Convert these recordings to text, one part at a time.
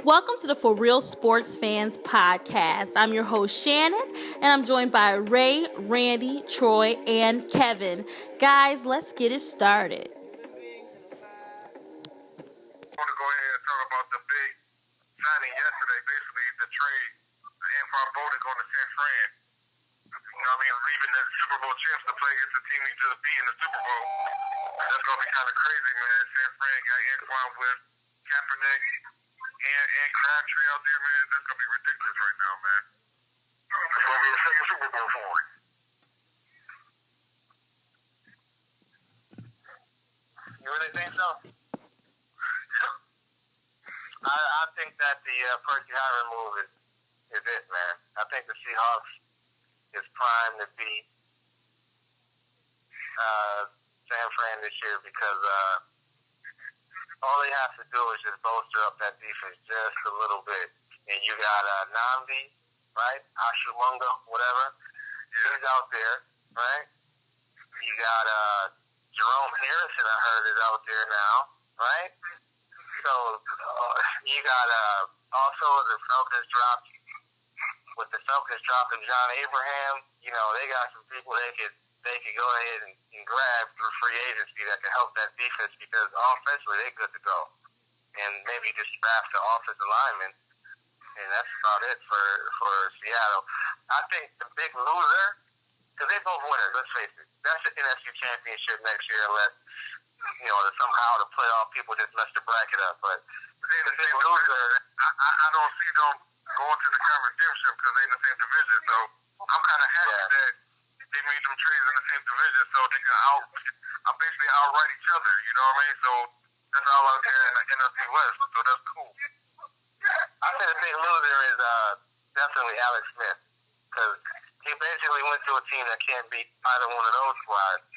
Welcome to the For Real Sports Fans podcast. I'm your host, Shannon, and I'm joined by Ray, Randy, Troy, and Kevin. Guys, let's get it started. I want to go ahead and talk about the big signing yesterday, basically the trade, Antoine Bowden going to San Fran. Leaving the Super Bowl champs to play against the team he just beat in the Super Bowl. That's going to be kind of crazy, man. San Fran got Antoine with Kaepernick and Crabtree out there, man. That's going to be ridiculous right now, man. It's going to be the second Super Bowl for him. You really think so? I think that the Percy Hiram move is it, man. I think the Seahawks is primed to beat San Fran this year because all they have to do is just bolster up that defense just a little bit. And you got Namdi, right? Ashumunga, whatever. He's out there, right? You got Jerome Harrison, I heard, is out there now, right? So you got also the Falcons dropped. With the Falcons dropping John Abraham, they got some people they could go ahead and grab through free agency that can help that defense because offensively they're good to go. And maybe just draft the offensive lineman, and that's about it for Seattle. I think the big loser, because they both winners, let's face it, that's the NFC Championship next year unless, somehow the playoff people just mess the bracket up. But the big loser, I don't see them going to the conference championship because they're in the same division. So I'm kind of happy that they made them trades in the same division so they can basically outright each other. You know what I mean? So that's all out there in the NFC West. So that's cool. I think the big loser is definitely Alex Smith because he basically went to a team that can't beat either one of those squads.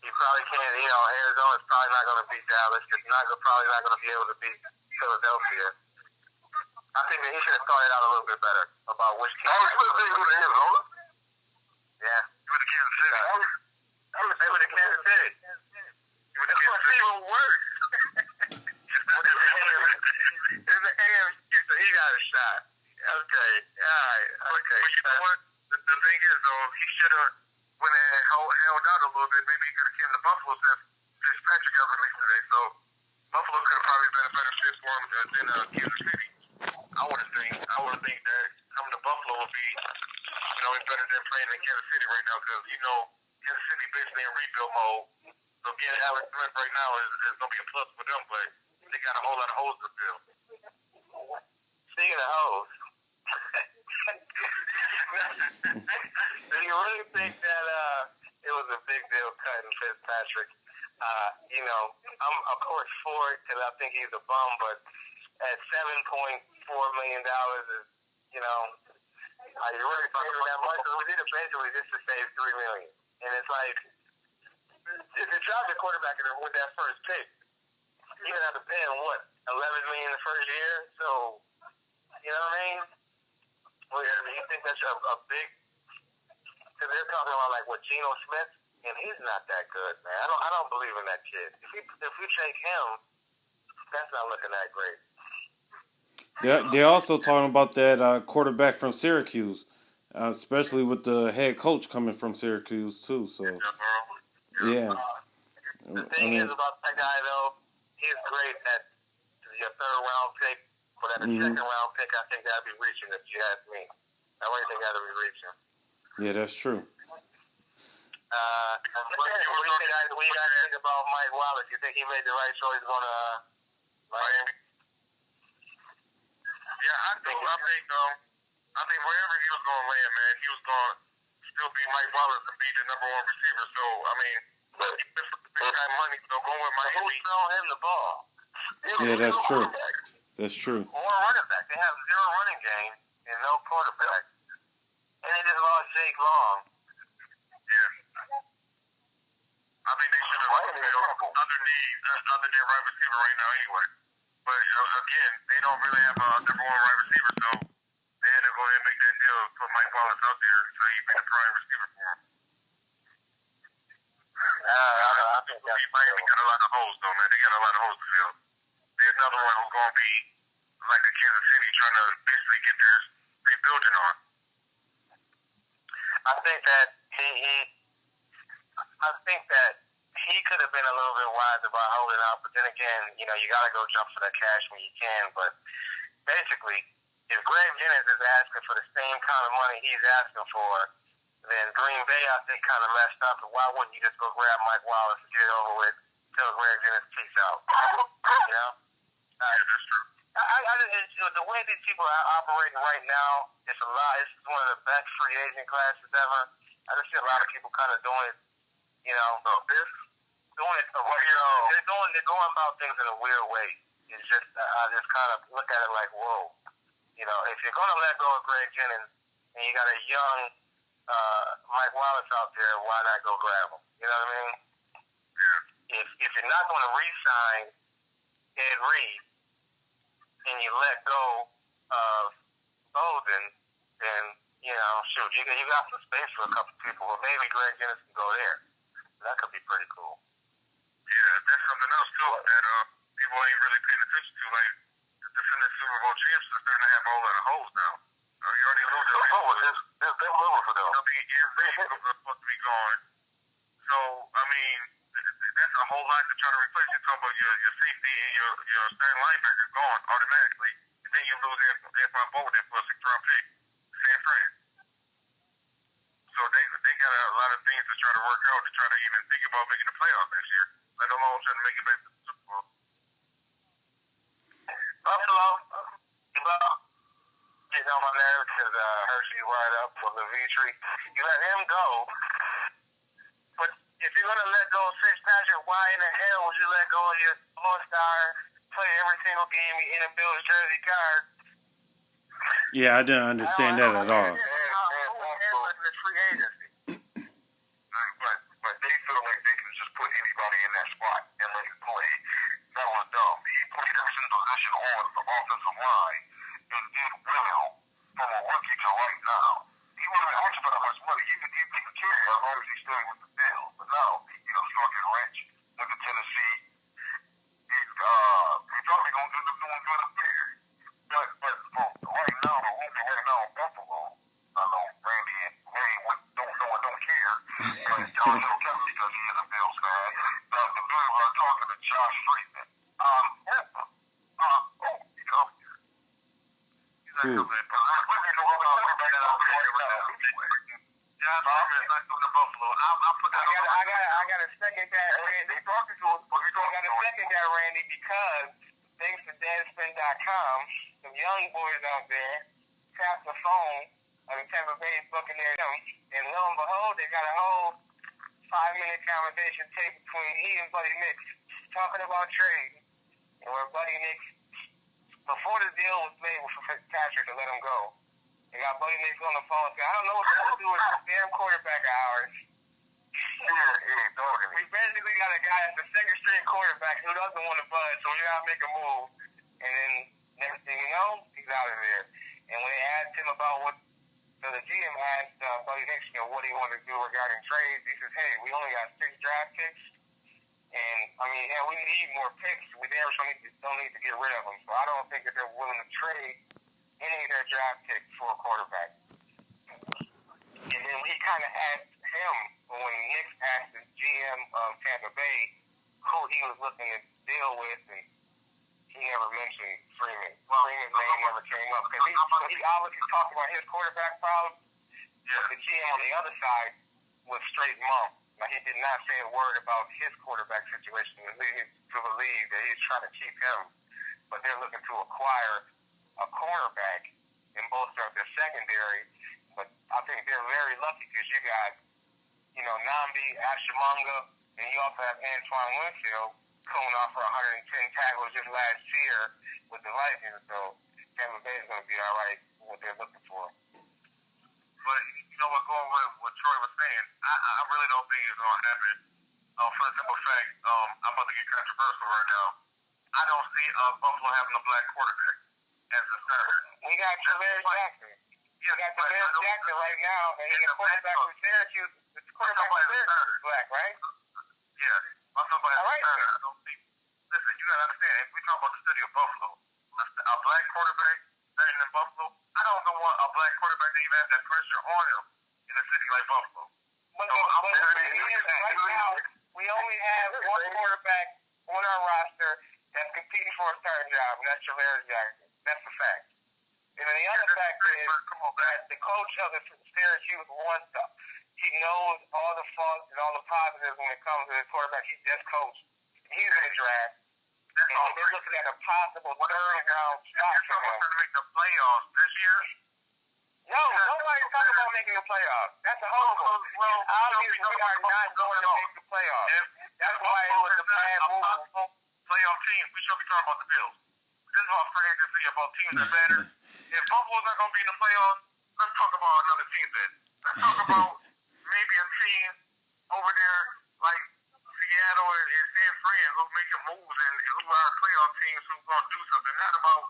He probably can't. Arizona's probably not going to beat Dallas. It's probably not going to be able to beat Philadelphia. I think that he should have started out a little bit better about which team. Alex Smith ain't with Arizona. Yeah. He went to Kansas City. They went to Kansas City. He went to Kansas City. Even worse. It's the AFC, so he got a shot. Okay. All right. Okay. But you know what? The thing is, though, he should have went and held out a little bit. Maybe he could have came to Buffalo since Fitzpatrick got released today. So Buffalo could have probably been a better fit for him than Kansas City. I would think that coming to Buffalo would be, better than playing in Kansas City right now because, Kansas City basically in rebuild mode. So getting Alex Smith right now is going to be a plus for them, but they got a whole lot of holes to fill. Speaking of hoes, do you really think that it was a big deal cutting Fitzpatrick? I'm of course for it because I think he's a bum, but at $7.4 million is, are you really paying that much? We did it basically just to save $3 million, and it's like if you drop the quarterback with that first pick, you're gonna have to pay him $11 million the first year. So, you know what I mean? Well, you think that's a big? Because they're talking about Geno Smith, and he's not that good, man. I don't believe in that kid. If we take him, that's not looking that great. They're also talking about that quarterback from Syracuse, especially with the head coach coming from Syracuse too. So, yeah. The thing is about that guy, though, he's great at your third round pick, but at the second round pick, I think that'd be reaching if you ask me. I really think that'd be reaching. Yeah, that's true. What do you guys think about Mike Wallace? You think he made the right choice going to Miami? Yeah, I think wherever he was going to land, man, he was going to still be Mike Wallace and be the number one receiver. So, big time money, so going with Miami. Who's throwing him the ball? Yeah, that's true. That's true. Or a running back. They have zero running game and no quarterback. And they just lost Jake Long. Yeah. I think they should have other than right receiver right now anyway. But again, they don't really have a number one right receiver, so they had to go ahead and make that deal, put Mike Wallace out there so he'd be the prime receiver for him. I think Miami got a lot of holes, though, man. They got a lot of holes to fill. There's another one who's going to be like a Kansas City to basically get theirs rebuilding on. I think that he could have been a little bit wise about holding out, but then again, you got to go jump for that cash when you can. But basically, if Greg Jennings is asking for the same kind of money he's asking for, then Green Bay, I think, kind of messed up. And why wouldn't you just go grab Mike Wallace and get it over with, tell Greg Jennings peace out? That's true. The way these people are operating right now, it's a lot. It's one of the best free agent classes ever. I just see a lot of people kind of doing it, they're going about things in a weird way. It's just, I just kind of look at it like, whoa. If you're going to let go of Greg Jennings and you got a young Mike Wallace out there, why not go grab him? You know what I mean? If you're not going to re-sign Ed Reed and you let go of Bolden, then, shoot, you got some space for a couple people. Well, maybe Greg Jennings can go there. That could be pretty cool. Yeah, that's something else, too, that people ain't really paying attention to. Like, the defending Super Bowl champs are starting to have a whole lot of holes now. You already know that. It's been over for them. They're supposed to be gone. So, I mean, that's a whole lot to try to replace. You're talking about your safety and your starting linebacker gone automatically, and then you lose Antoine Bolden for a 6th-round pick, San Fran. So they got a lot of things to try to work out to try to even think about making the playoffs next year, let alone trying to make it back to the Super Bowl. Buffalo, getting on my nerves because Hershey wired up for Levitri. You let him go, but if you're going to let go of Fitzpatrick, why in the hell would you let go of your all-star, play every single game in a Bills jersey card? Yeah, I didn't understand that at all. Free agency. But they feel like they can just put anybody in that spot and let him play. That was dumb. He played every single position on the offensive line and did well from a rookie to right now. He would have been asked for that much money. He could take care of it as long as he stayed with the Bills. But now, Stark and Rich went to Tennessee. He's probably going to end up doing good up there. But for right now, the movie right now in Buffalo, I know Randy and Ray don't know and don't care. But John don't care because he is a Bills fan. The Bills are talking to Josh Friedman. He's not coming. I got to second that, Randy. I got to second that, Randy, because thanks to Deadspin.com, some young boys out there tapped the phone on the Tampa Bay Buccaneers, and lo and behold, they got a whole 5-minute conversation tape between he and Buddy Nix talking about trade, and where Buddy Nix, before the deal was made with Fitzpatrick to let him go, they got Buddy Nix on the phone saying, I don't know what to do with this damn quarterback of ours. We basically got a guy that's a second-string quarterback who doesn't want to budge, so we got to make a move. And then next thing you know, he's out of there. And when they asked him about the GM asked Buddy Nix, what do you want to do regarding trades, he says, hey, we only got 6 draft picks. And, I mean, we need more picks. We damn sure don't need to get rid of them. So I don't think that they're willing to trade any of their draft picks for a quarterback. And then he kind of asked him, when Nick asked the GM of Tampa Bay who he was looking to deal with, and he never mentioned Freeman. Freeman's name never came up because he obviously talked about his quarterback problems. Yeah. But the GM on the other side was straight mum. Like, he did not say a word about his quarterback situation, and lead to believe that he's trying to keep him. But they're looking to acquire a cornerback in both of their secondary. But I think they're very lucky because you got, Nambi, Ashimonga, and you also have Antoine Winfield coming off for 110 tackles just last year with the Vikings. So Tampa Bay is going to be all right with what they're looking for. But you know what, going with what Troy was saying, I really don't think it's going to happen. For the simple fact, I'm about to get controversial right now. I don't see Buffalo having a black quarterback as a starter. We got Tavares Jackson. You got Tavares Jackson right now, and the quarterback from Syracuse, the quarterback from Syracuse is black, right? Yeah. I'm talking about as a starter. I don't think. Listen, you got to understand, if we talk about the city of Buffalo, a black quarterback than in Buffalo. I don't know what a black quarterback that even has that pressure on him in a city like Buffalo. But right now, we only have one quarterback on our roster that's competing for a starting job, and that's Javarius Jackson. That's the fact. And then the other fact is that the coach of the Syracuse wants to. He knows all the faults and all the positives when it comes to his quarterback. He just coached. He's in the draft. And they're looking at a possible third-round spot for him. To make the playoffs this year? No, nobody's talking about making the playoffs. That's a whole. Well, obviously, we are not going to make the playoffs. That's why it was a bad move. Playoff teams, we should be talking about the Bills. This is about free agency, about teams that matter. If Buffalo's not going to be in the playoffs, let's talk about another team then. Let's talk about maybe a team over there like Seattle and San Fran who's making moves and who are playoff teams who's going to do something. Not about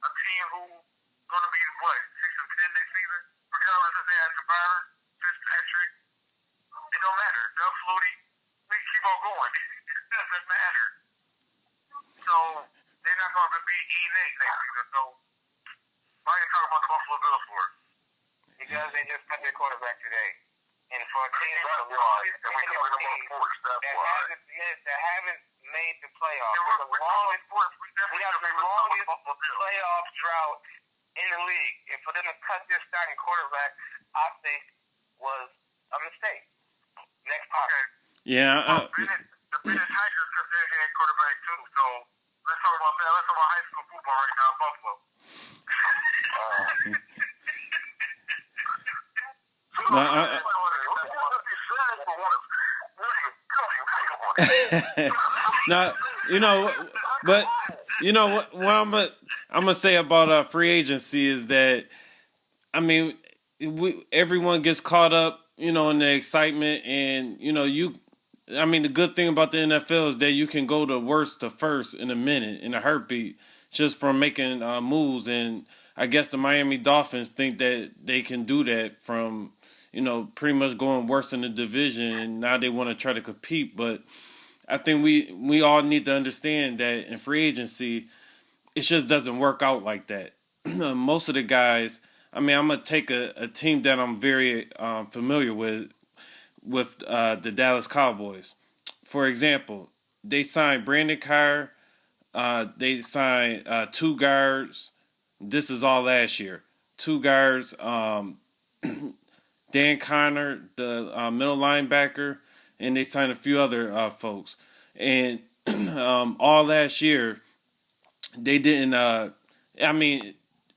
a team who's going to be, 6-10 next season, regardless if they have Tavares, Fitzpatrick. It don't matter. Doug Flutie, we keep on going. It doesn't matter. So they're not going to be next season. So why are you talking about the Buffalo Bills for? Because they just cut their quarterback today. And for a team that haven't made the playoffs, we have the longest playoff drought in the league. And for them to cut their starting quarterback, I think was a mistake. Next topic. Yeah. The British Tigers cut their head quarterback too. So let's talk about that. Let's talk about high school football right now in Buffalo. Now, but what I'm gonna say about free agency is that, I mean, everyone gets caught up, in the excitement, and the good thing about the NFL is that you can go to worst to first in a minute, in a heartbeat, just from making moves. And I guess the Miami Dolphins think that they can do that from, pretty much going worse in the division, and now they want to try to compete. But I think we all need to understand that in free agency, it just doesn't work out like that. Most of the guys, I'm going to take a team that I'm very familiar with the Dallas Cowboys. For example, they signed Brandon Carr. They signed 2 guards. This is all last year. 2 guards, Dan Connor, the middle linebacker, and they signed a few other folks. And all last year, they didn't.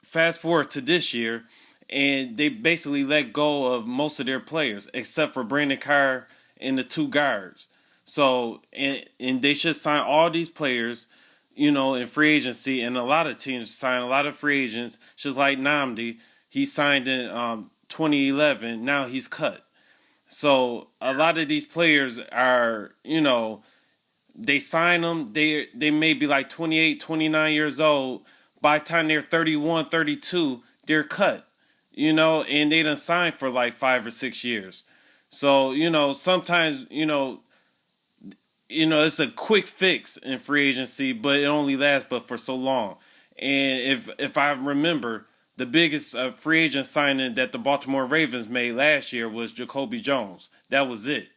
Fast forward to this year, and they basically let go of most of their players except for Brandon Carr and the 2 guards. So, and they should sign all these players, in free agency, and a lot of teams sign a lot of free agents, just like Nnamdi. He signed in 2011. Now he's cut. So a lot of these players are, they sign them. They may be like 28, 29 years old. By the time they're 31, 32, they're cut. And they done signed for like 5 or 6 years. So, sometimes, it's a quick fix in free agency, but it only lasts but for so long. And if I remember, the biggest free agent signing that the Baltimore Ravens made last year was Jacoby Jones. That was it.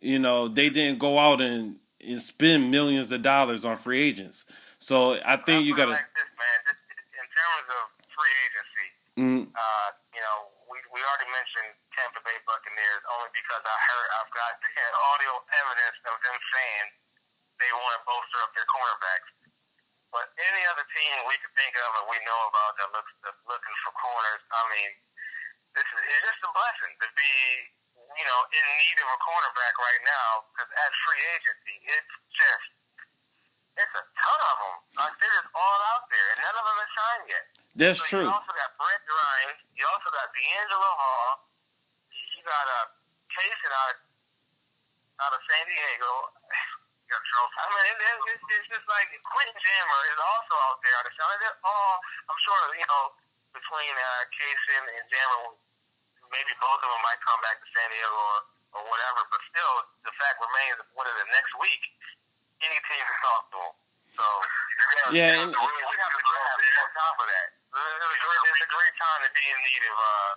They didn't go out and spend millions of dollars on free agents. So I think you got to. Like this, man. Just in terms of free agency, we already mentioned Tampa Bay Buccaneers only because I've got audio evidence of them saying they want to bolster up their cornerbacks. But any other team we could think of and we know about that's looking for corners, it's just a blessing to be, in need of a cornerback right now, because at free agency, it's a ton of them. They're just all out there, and none of them are signed yet. That's so true. You also got Brent Ryan. You also got D'Angelo Hall. You got Kaysen out of San Diego. It's just like Quentin Jammer is also out there. They're all, I'm sure, between Kaysen and Jammer, maybe both of them might come back to San Diego or whatever. But still, the fact remains, what is it, next week? Any team can talk to them. So, yeah, we have to draft on top of that. It's a great time to be in need of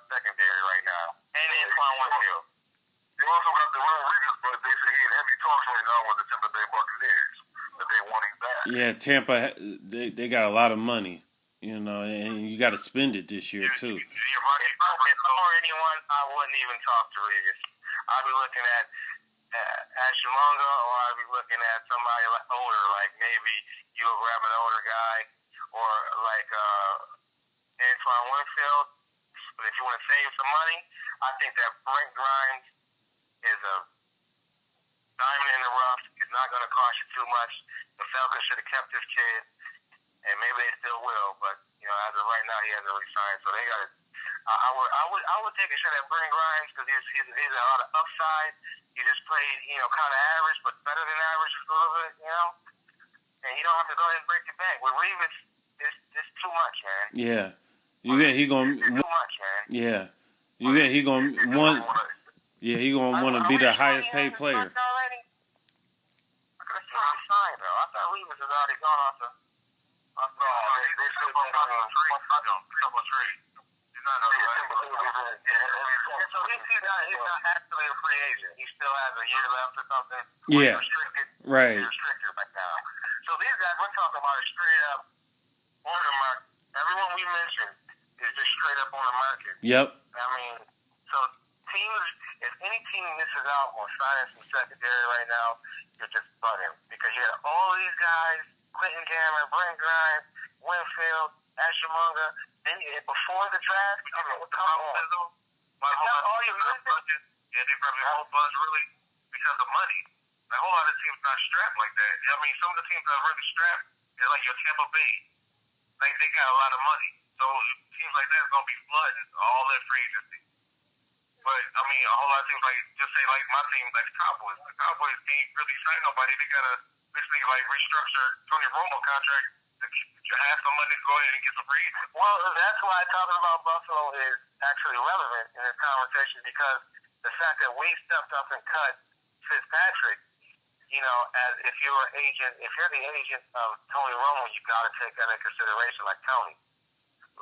secondary right now. And Antoine Winfield. You also got the Ron Reeves, but they say he in heavy talks right now with the Tampa Bay Buccaneers that they want him back. Yeah, Tampa, they got a lot of money, you know, and you got to spend it this year too. If I were anyone, I wouldn't even talk to Reeves. I'd be looking at Ashimonga, or I'd be looking at somebody like older, like maybe you go grab an older guy, or like Antoine Winfield. But if you want to save some money, I think that Brent Grimes is a diamond in the rough. It's not going to cost you too much. The Falcons should have kept this kid, and maybe they still will. But you know, as of right now, he hasn't resigned, so they got to. I would take a shot at Brent Grimes because he's a lot of upside. He just played, you know, kind of average, but better than average a little bit, you know. And you don't have to go ahead and break your bank. With Reeves, it's too much, man. Yeah, you get he gonna. It's too much, man. Yeah, you get he gonna want. Yeah, he gonna want to be the highest paid player. I could have seen him sign though. I thought Reeves was already gone off the. They said trade. He's not So he's not actually a free agent. He still has a year left or something. Yeah. Restricted. Right. He's restricted right now. So these guys we're talking about are straight up on the market. Everyone we mentioned is just straight up on the market. Yep. I mean, so teams, if any team misses out on signing some secondary right now, you're just bugging. Because you got all these guys, Quentin Cameron, Brent Grimes, Winfield, Ashimonga, then before the draft, I mean, what the hell is all? All you budget, and they probably whole buzz really because of money. A whole lot of teams not strapped like that. I mean, some of the teams that are really strapped is like your Tampa Bay. Like they got a lot of money, so teams like that is gonna be flooding all that free agency. But I mean, a whole lot of teams like just say like my team, like the Cowboys. The Cowboys can't really sign nobody. They gotta basically like restructure Tony Romo contract to have some money to go ahead and get some free agents. Well, that's why talking about Buffalo is actually relevant in this conversation because the fact that we stepped up and cut Fitzpatrick, you know, as if you're the agent of Tony Romo, you got to take that into consideration, like Tony.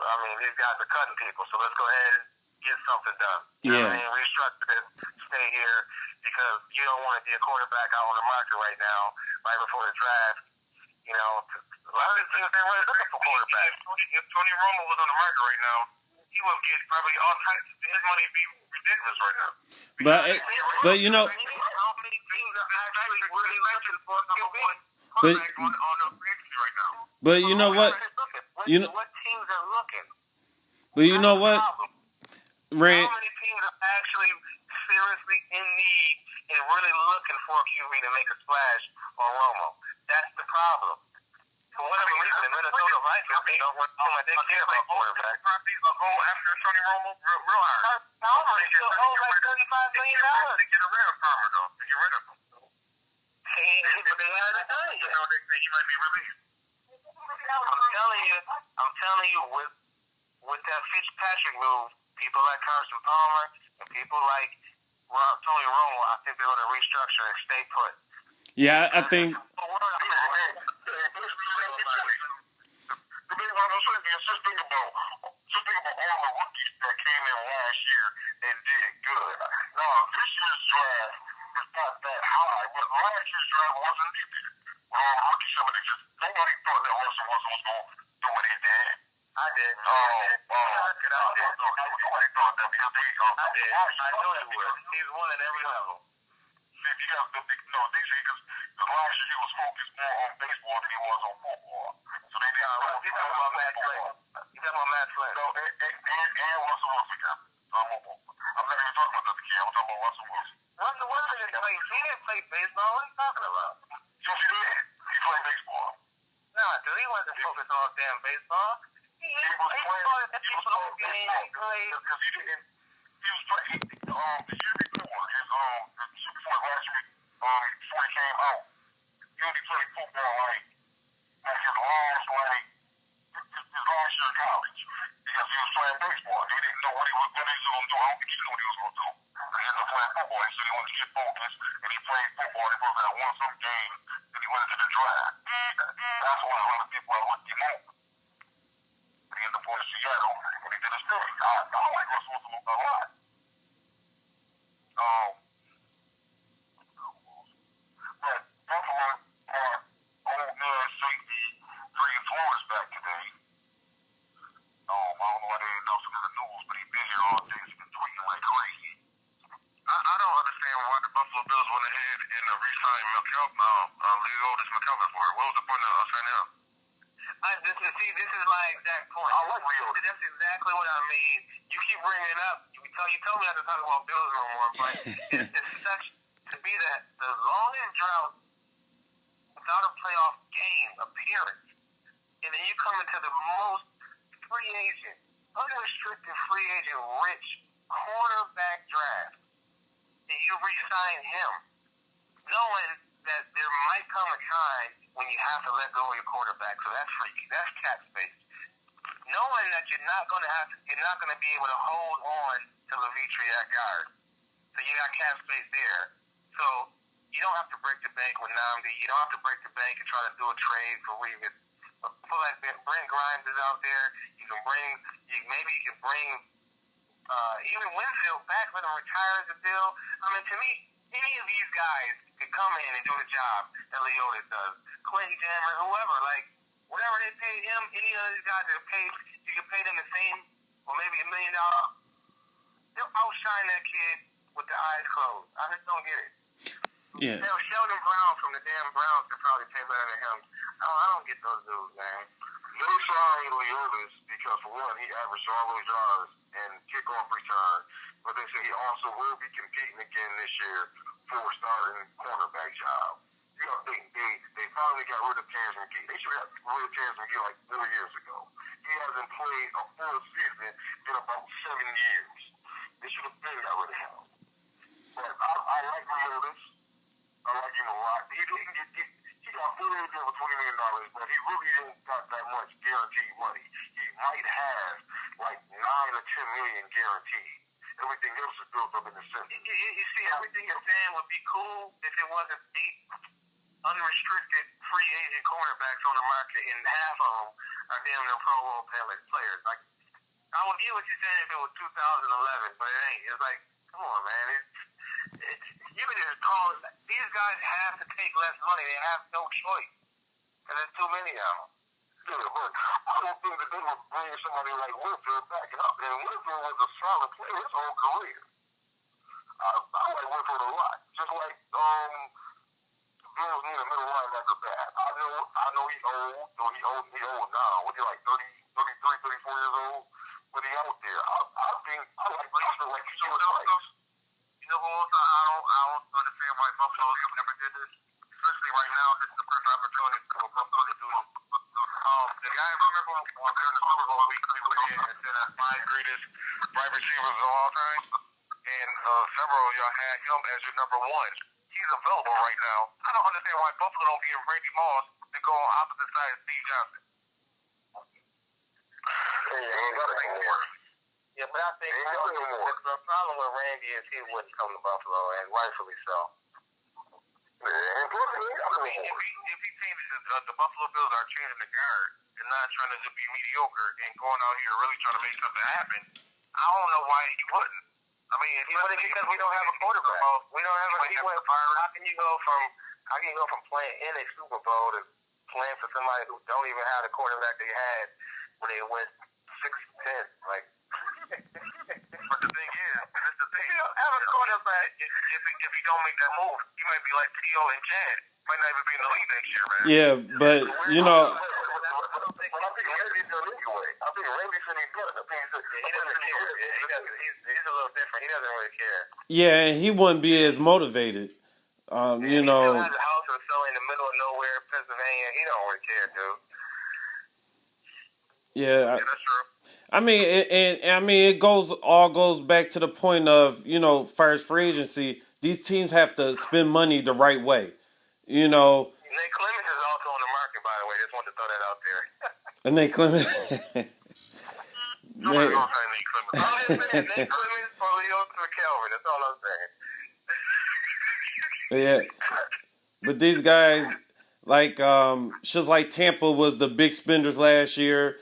I mean, these guys are cutting people, so let's go ahead and get something done. You know what I mean? Restructure this, stay here, because you don't want to be a quarterback out on the market right now, right before the draft. You know, a lot of these teams ain't really looking for quarterbacks. If Tony Romo was on the market right now, he would get probably all types. His money would be ridiculous right now. But you know. How many teams are actually really looking for a QB? On the free agency right now. But you know what? What teams are looking? But you know what? Rand. How many teams are actually seriously in need and really looking for a QB to make a splash on Romo? That's the problem. For whatever reason, the Minnesota Vikings, they don't want to care about quarterback. Properties will go after Tony Romo real hard. Palmer still owes like $35 million. They get rid of Palmer though. They get rid of him. But they haven't done it yet. They think he might be released. I'm telling you, with that Fitzpatrick move, people like Carson Palmer and people like Tony Romo, I think they're going to restructure and stay put. Yeah, I think. Just think about all the rookies that came in last year and did good. Now, this year's draft is not that high, but last year's draft wasn't either. Rookies, nobody thought that Russell Wilson was going to do what he did. I did. Nobody thought that because they. I did. I know he would. He's won at every level. They say because last year he was focused more on baseball than he was on football. So they didn't know. He's talking about Matt Flynn. He's talking about Matt Flynn. No, and Russell Wilson got it. I'm not even talking about the other kid. I'm talking about Russell Wilson. Russell Wilson he didn't play baseball. What are you talking about? Yes, he did. He played baseball. Nah, dude, he wasn't focused on damn baseball. He was playing people game. Because he didn't. He was playing. The year before last week, before he came out, he only played football like his last year in college because he was playing baseball. He didn't know what he was going to do. I don't think he knew what he was going to do. He ended up playing football. He said he wanted to get focused, and he played football. He probably had won some game, and he went into the draft. That's why a lot of people are looking him over. He ended up on the Seattle when he did his thing. I like Russell Wilson a lot. But Buffalo brought old man safety Greg Flores back today. I don't know why they didn't know some of the news, but he's been here all day. He's been tweeting like crazy. I don't understand why the Buffalo Bills went ahead and re-signed Leotis McKelvin for it. What was the point of signing him? This is my exact point. I like Leotis. That's exactly what I mean. You keep bringing it up. You told me not to talk about Bills no more, but it's such to be the longest drought without a playoff game appearance, and then you come into the most free agent, unrestricted free agent, rich cornerback draft, and you re-sign him, knowing that there might come a time when you have to let go of your quarterback. So that's freaky. That's cap space. Knowing that you're not going to be able to hold on to Levitri at guard, so you got cap space there. So you don't have to break the bank with Namdi. You don't have to break the bank and try to do a trade for Reeves. Feel like Brent Grimes is out there. Maybe you can bring even Winfield back, let him retire as a deal. I mean, to me, any of these guys could come in and do the job that Leotis does. Clinton Jammer, whoever, like, whatever they paid him, any of these guys that are paid, you can pay them the same, or maybe $1 million. They'll outshine that kid with their eyes closed. I just don't get it. Yeah. Sheldon Brown from the damn Browns could probably pay better than him. I don't get those dudes, man. They signed Leotis because, for one, he averaged all those yards and kickoff return. But they say he also will be competing again this year for a starting cornerback job. You know, they finally got rid of Terrence McKee. They should have got rid of Terrence McKee like 4 years ago. He hasn't played a full season in about 7 years. They should have been got rid of him. But I like Leotis. I like him a lot. He got $40 million for $20 million, but he really didn't got that much guaranteed money. He might have like $9 or $10 million guaranteed. Everything else is built up in the center. You see, everything you're saying would be cool if it wasn't 8 unrestricted free agent cornerbacks on the market, and half of them are damn near Pro Bowl players. Like, I would get what you're saying if it was 2011, but it ain't. It's like, come on, man. You can just call it. These guys have to take less money. They have no choice. And there's too many of them. Yeah, but I don't think that they would bring somebody like Winfield back up. And Winfield was a solid player his whole career. I like Winfield a lot. Just like the Bills need a middle linebacker bad. I know he's old. He old now. What, he like 33, 34 years old? But he out there. I like Winfield like he was like. You know who else I don't understand why Buffalo never did this? Especially right now, this is the first opportunity for Buffalo to do it. The guy, remember during the Super Bowl week, we went in and said our 5 greatest wide receivers of all time, and several of y'all had him as your number 1. He's available right now. I don't understand why Buffalo don't get Randy Moss to go on opposite side of Steve Johnson. Yeah, but I think the problem with Randy is he wouldn't come to Buffalo, and rightfully so. I mean, if he changes the Buffalo Bills are changing the guard and not trying to just be mediocre and going out here really trying to make something happen, I don't know why he wouldn't. I mean, because we don't have a quarterback. We don't have a quarterback. How can you go from playing in a Super Bowl to playing for somebody who don't even have the quarterback they had when they went 6-10? Like, but the thing is, you don't have a quarterback. If he don't make that move, he might be like T.O. and Chad. Might not even be in the league next year, man. Yeah, but you know. But I think Randy's done anyway. I think Randy said he's done. I think he doesn't care. He's a little different. He doesn't really care. Yeah, he wouldn't be as motivated. You know. He still has a house or so in the middle of nowhere, Pennsylvania. He don't really care, dude. Yeah, that's true. I mean, it goes back to the point of, you know, first free agency. These teams have to spend money the right way. You know. Nate Clemens is also on the market, by the way. Just wanted to throw that out there. And Nate Clemens. Nobody gonna say Nate Clemens. I'm just saying Nate Clemens for Leo McKelvin. That's all I'm saying. Yeah, but these guys, like, just like Tampa was the big spenders last year.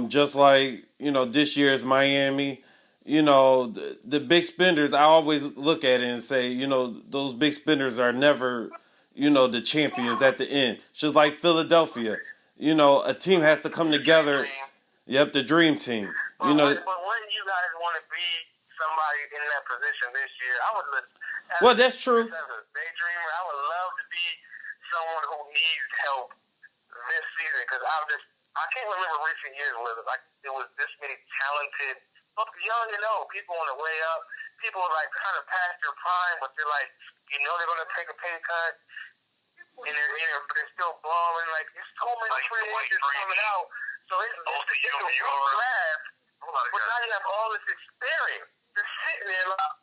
Just like, this year's Miami. The big spenders, I always look at it and say, those big spenders are never, the champions at the end. Just like Philadelphia. A team has to come together. Yep, the dream team. But wouldn't you guys want to be somebody in that position this year? I would. Well, that's true. As a daydreamer, I would love to be someone who needs help this season because I can't remember recent years where it was this many talented, both young and old people on the way up. People like kind of past their prime, but they're like, they're going to take a pay cut, and they're still balling. Like there's so many free agents coming out. So it's a rough draft, but now you have all this experience. Just sitting there, like,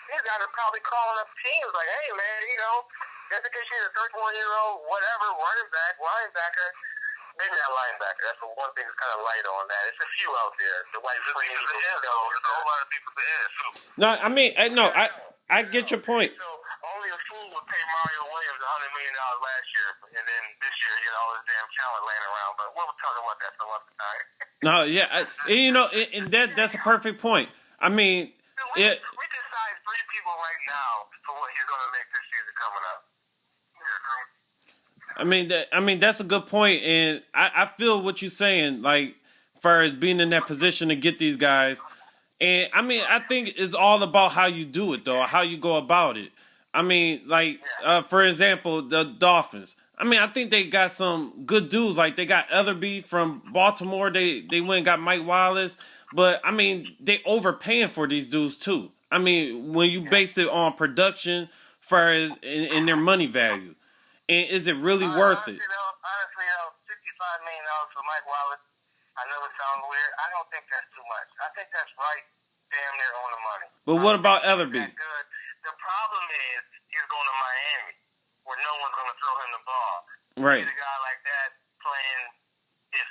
these guys are probably calling up teams like, hey, man, just in case you're a 31-year-old, whatever, linebacker. Maybe not linebacker. That's the one thing that's kind of light on that. It's a few out there. The white free agents. There's a whole lot of people to ask, too. No, I mean, I get your point. So only a fool would pay Mario Williams $100 million last year, and then this year you get all this damn talent laying around. But we'll talk about that some other time. No, yeah, and that's a perfect point. I mean, we can sign 3 people right now for what he's going to make this season coming up. I mean that's a good point, and I feel what you're saying. Like, far as being in that position to get these guys. And, I mean, I think it's all about how you do it, though, how you go about it. I mean, like, for example, the Dolphins. I mean, I think they got some good dudes. Like, they got Etherby from Baltimore. They went and got Mike Wallace. But, I mean, they overpaying for these dudes, too. I mean, when you base it on production, far as in their money value. And is it really worth it? Honestly, $65 million for Mike Wallace. I know it sounds weird. I don't think that's too much. I think that's right damn near on the money. But what about Etherby? The problem is he's going to Miami where no one's going to throw him the ball. Right. You get a guy like that playing, if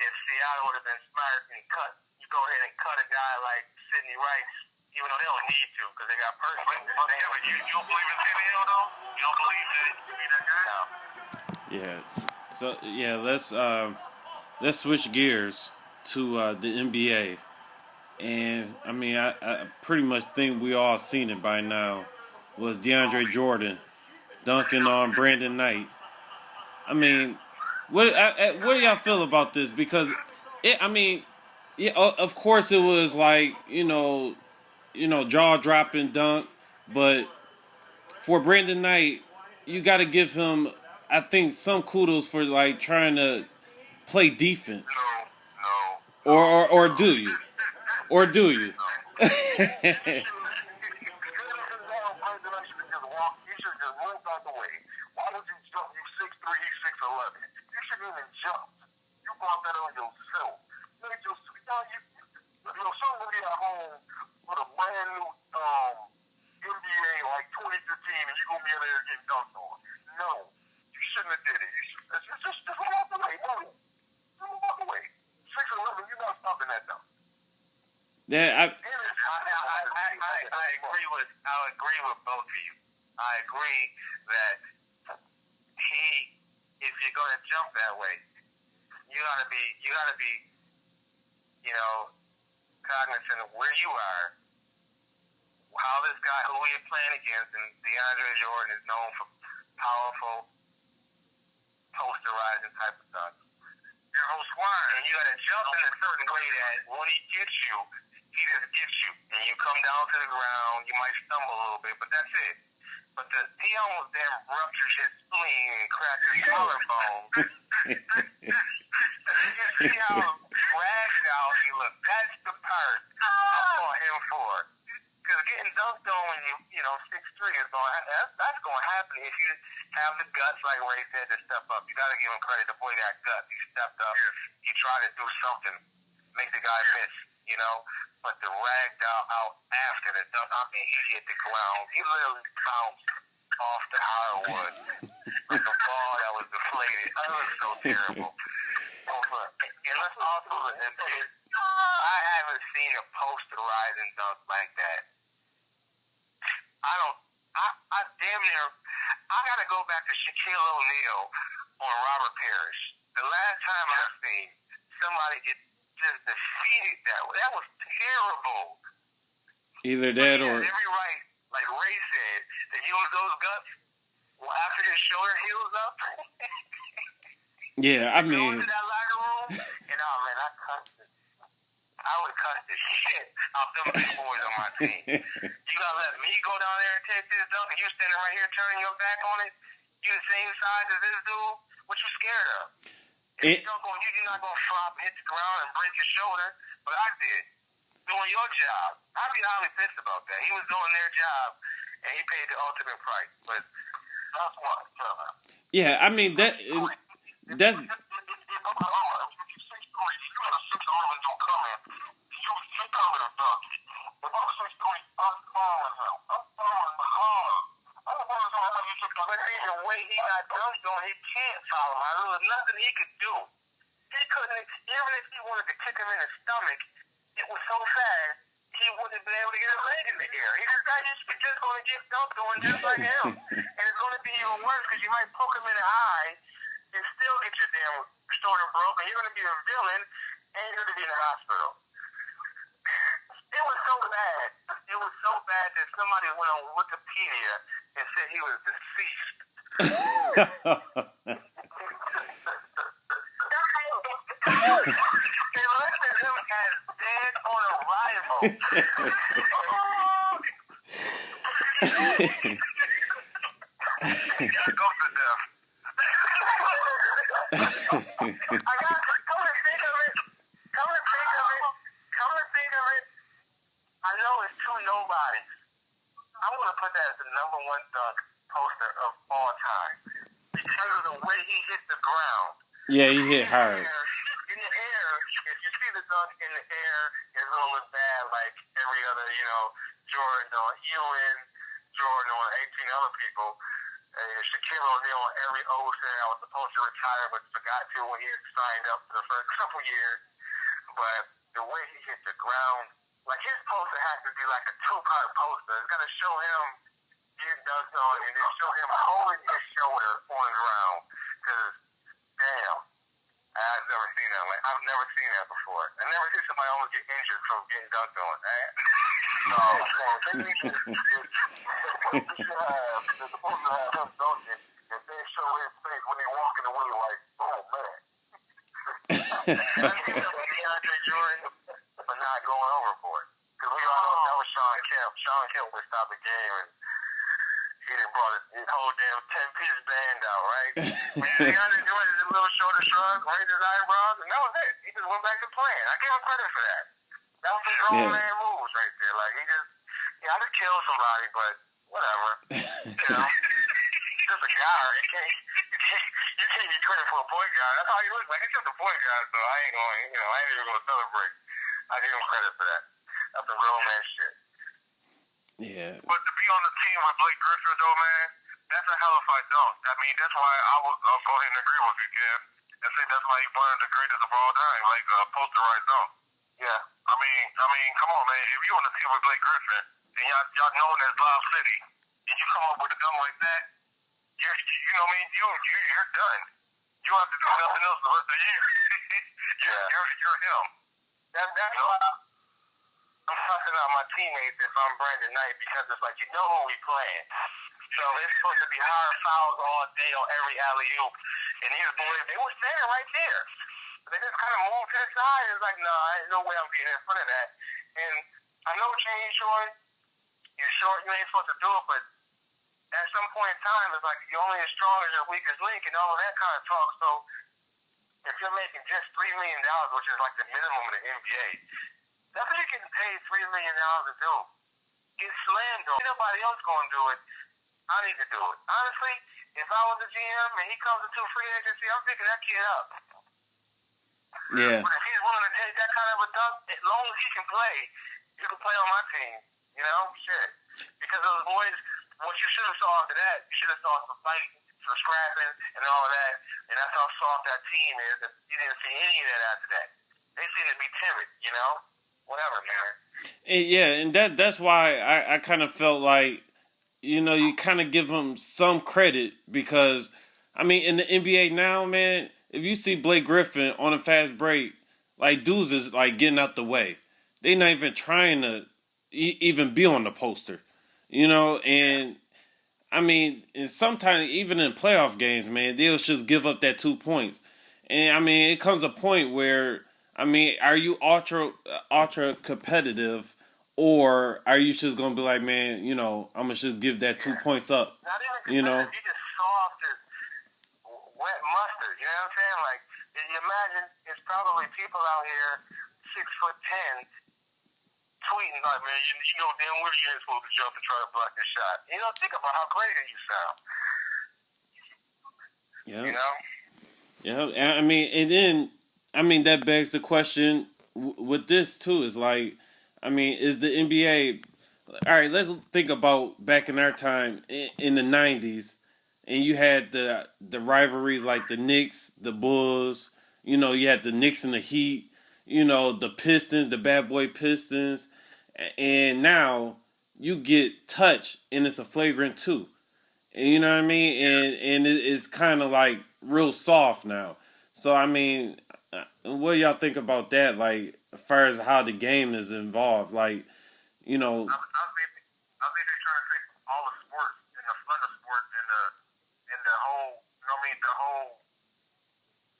Seattle would have been smart and you go ahead and cut a guy like Sidney Rice, even though they don't need to because they got Percy. You don't believe in Tannehill, though? You don't believe that guy? No. Yeah. So, yeah, let's switch gears to the NBA. And, I mean, I pretty much think we all seen it by now. Was DeAndre Jordan dunking on Brandon Knight. I mean, what do y'all feel about this? Because, of course it was like, jaw-dropping dunk. But for Brandon Knight, you got to give him, I think, some kudos for, like, trying to play defense. No. Or do you? Or do you? Why would you jump? You 6'3", he's 6'11". You shouldn't even jump. You brought that on yourself. Somebody at home with a brand new NBA like 2015 and you gonna be in there getting dunked on. No, you shouldn't have did it. Just walk away, move. Just walk away. 6'11", you're not stopping that dunk. Yeah, I agree with both of you. I agree that if you're going to jump that way, you gotta be, cognizant of where you are, how this guy, who you're playing against, and DeAndre Jordan is known for powerful, posterizing type of stuff. Your whole squad, and you gotta jump in a certain way that when he gets you, he just gets you, and you come down to the ground. You might stumble a little bit, but that's it. But he almost damn ruptured his spleen and cracked his collarbone. You see how ragged out he looked. That's the part I fought him for. Because getting dunked on when you 6'3" is going to happen. That's going to happen if you have the guts, like Ray said, to step up. You got to give him credit. The boy got guts. He stepped up. He tried to do something, make the guy miss, But the ragged out after the dunk, he hit the ground. He literally bounced off the hardwood like a ball that was deflated. That was so terrible. And let's also admit, I haven't seen a posterizing dunk like that. I damn near, I got to go back to Shaquille O'Neal on Robert Parrish. The last time I seen somebody get just defeated that way. That was terrible. Either that He or had every right, like Ray said, to use those guts after his shoulder heals up. yeah, I Go mean, into that locker room, and I would cuss the shit out them big boys on my team. You gonna let me go down there and take this dunk, and you standing right here turning your back on it? You the same size as this dude? What you scared of? If you dunk on you, you're not gonna flop, hit the ground, and break your shoulder. But I did. Doing your job. I'd be highly pissed about that. He was doing their job, and he paid the ultimate price. But that's what. yeah, I mean that's But the way he got dunked on, he can't foul him. There was nothing he could do. He couldn't, even if he wanted to kick him in the stomach, it was so fast, he wouldn't have been able to get his leg in the air. He's just going to get dunked on just like him. And it's going to be even worse because you might poke him in the eye and still get your damn shoulder broke, and you're going to be a villain, and you're going to be in the hospital. It was so bad. It was so bad that somebody went on Wikipedia and said he was deceased. They listed him as dead on arrival. He got ghosted death. I know it's two nobodies. I'm going to put that as the number one dunk poster of all time because of the way he hit the ground. yeah, he hit hard. In the air, if you see the dunk in the air, it's going to look bad like every other, Jordan or Ewan, Jordan or 18 other people. Shaquille O'Neal, every old said I was supposed to retire but forgot to when he signed up for the first couple years. But the way he hit the ground, like his poster has to be like a two-part poster. It's got to show him getting dunked on and then show him holding his shoulder on the ground. Because, damn, I've never seen that. Like, I've never seen that before. I've never seen somebody almost get injured from getting dunked on. So, they need to they're supposed to have him dunking and then show his face when they're walking away like, oh, man. DeAndre Jordan for not going overboard. Because we all know that was Sean Kemp. Sean Kemp would stop the game and he done brought his whole damn 10-piece band out, right? DeAndre Jordan did a little shoulder shrug, raised his eyebrows, and that was it. He just went back to playing. I give him credit for that. That was his grown man moves right there. Like, he just, I just killed somebody, but whatever. He's just a guard. You can't get credit for a point guard. That's how he looks like. He's just a point guard, so I ain't going, I ain't even going to celebrate. I give him credit for that. That's some grown man shit. Yeah. But to be on the team with Blake Griffin, though, man, that's a hell of a dunk. I mean, that's why I'll go ahead and agree with you, Kev, and say that's why he's one of the greatest of all time, like posterized dunk. Yeah. I mean, come on, man. If you on the team with Blake Griffin and y'all known as Lob City, and you come up with a dunk like that, you're done. You don't have to do nothing else the rest of the year. You're him. That's why I'm fussing out my teammates if I'm Brandon Knight because it's like, who we playing. So it's supposed to be hard fouls all day on every alley-oop. And these boys, they were standing right there. They just kind of moved to the side. It's like, no, there's no way I'm getting in front of that. And I know James Short, you're short, you ain't supposed to do it, but at some point in time, it's like you're only as strong as your weakest link and all of that kind of talk. So if you're making just $3 million, which is like the minimum in the NBA, that's what you're getting paid $3 million to do. Get slammed on. Ain't nobody else going to do it. I need to do it. Honestly, if I was a GM and he comes into free agency, I'm picking that kid up. Yeah. But if he's willing to take that kind of a dunk, as long as he can play, you can play on my team. Shit. Because those boys, what you should have saw after that, you should have saw some fighting, some scrapping, and all of that. And that's how soft that team is. And you didn't see any of that after that. They seem to be timid, Whatever, man. Yeah, and that's why I kind of felt like, you kind of give him some credit because, I mean, in the NBA now, man, if you see Blake Griffin on a fast break, like dudes is like getting out the way. They not even trying to even be on the poster, you know. And I mean, and sometimes even in playoff games, man, they'll just give up that 2 points. And I mean, it comes a point where I mean, are you ultra competitive, or are you just gonna be like, man, you know, I'm gonna just give that 2 points up, Not even you know? competitive. You just soft as wet mustard. You know what I'm saying? Like, you imagine it's probably people out here 6'10" tweeting like, man, you know damn well you ain't supposed to jump and try to block this shot. You know, think about how crazy you sound. Yeah. You know? Yeah. I mean, and then I mean that begs the question with this too. Is like, I mean, is the NBA? All right, let's think about back in our time in the '90s, and you had the rivalries like the Knicks, the Bulls. You know, you had the Knicks and the Heat. You know, the Pistons, the bad boy Pistons, and now you get touched, and it's a flagrant 2. And you know what I mean? And it's kind of like real soft now. So I mean, what do y'all think about that? Like, as far as how the game is involved, like, you know. I think they're trying to take all the sports and the fun of sports and the whole, you know what I mean, the whole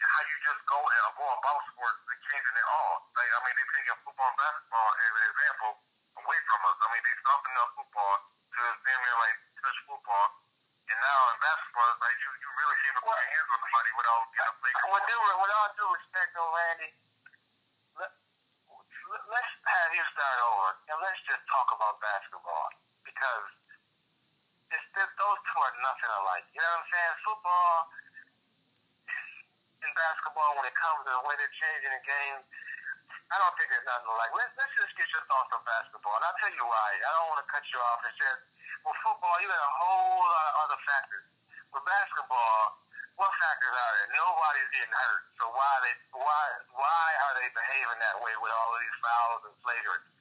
how you just go about sports and changing it all. Like, I mean, they're taking football and basketball as an example away from us. I mean, they softened up football to damn near like touch football. And now in basketball, it's like you really can't even put your hands on somebody without getting a play. With all due respect, though, Randy, let's have you start over and let's just talk about basketball because those two are nothing alike. You know what I'm saying? Football and basketball, when it comes to the way they're changing the game, I don't think there's nothing alike. Let's just get your thoughts on basketball. And I'll tell you why. I don't want to cut you off. It's just, with football, you got a whole lot of other factors. With basketball, what factors are there? Nobody's getting hurt. So why are they behaving that way with all of these fouls and flagrants?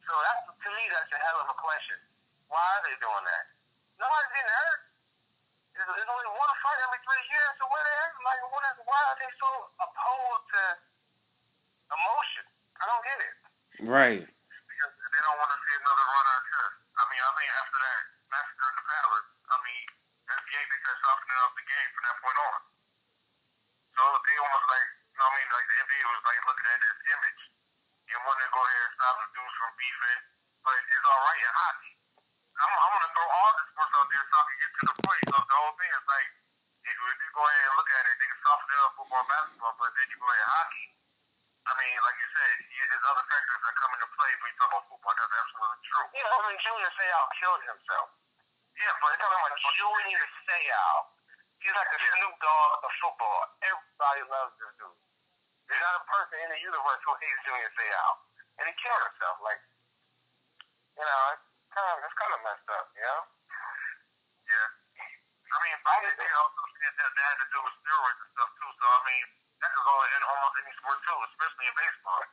So to me, that's a hell of a question. Why are they doing that? Nobody's getting hurt. There's only one fight every 3 years. So why are they so opposed to emotion? I don't get it. Right. Because they don't want to see another run out chest. I mean, after that massacre in the Palace, I mean, that game, they started softening up the game from that point on. So they almost like, you know what I mean, like the NBA was like looking at this image and wanted to go ahead and stop the dudes from beefing, but it's all right in hockey. I'm going to throw all the sports out there so I can get to the point. So the whole thing is like, if you go ahead and look at it, they can soften it up football and basketball, but then you go ahead and hockey. I mean, like you said, there's other factors that come into play when you talk about football. That's absolutely true. Yeah, I mean, Junior Seau killed himself. Yeah, but They're talking about Junior Seau. He's like the Snoop Dogg of football. Everybody loves this dude. There's not a person in the universe who hates Junior Seau. And he killed himself. Like, you know, it's kind of messed up, you know? Yeah. I mean, they also said that had to do with steroids and stuff, too. So, I mean, that could go in almost any sport, too, especially in baseball.